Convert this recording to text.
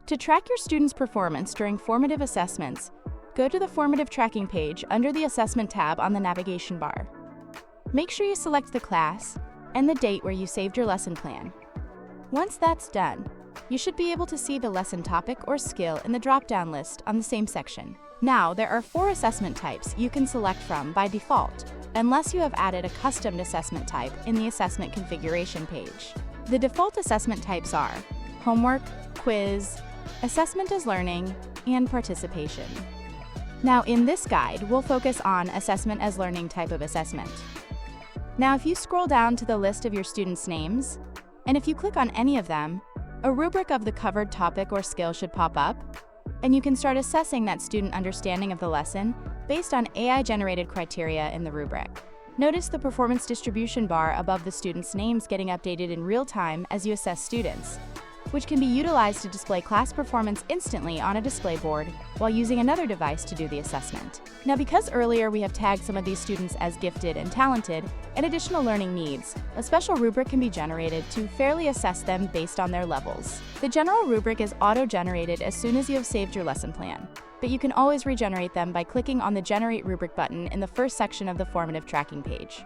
To track your students' performance during formative assessments, go to the Formative Tracking page under the Assessment tab on the navigation bar. Make sure you select the class and the date where you saved your lesson plan. Once that's done, you should be able to see the lesson topic or skill in the drop-down list on the same section. Now, there are 4 assessment types you can select from by default, unless you have added a custom assessment type in the assessment configuration page. The default assessment types are homework, quiz, assessment as learning, and participation. Now, in this guide, we'll focus on assessment as learning type of assessment. Now, if you scroll down to the list of your students' names, and if you click on any of them, a rubric of the covered topic or skill should pop up, and you can start assessing that student understanding of the lesson based on AI-generated criteria in the rubric. Notice the performance distribution bar above the students' names getting updated in real time as you assess students, which can be utilized to display class performance instantly on a display board while using another device to do the assessment. Now, because earlier we have tagged some of these students as gifted and talented and additional learning needs, a special rubric can be generated to fairly assess them based on their levels. The general rubric is auto-generated as soon as you have saved your lesson plan, but you can always regenerate them by clicking on the Generate Rubric button in the first section of the Formative Tracking page.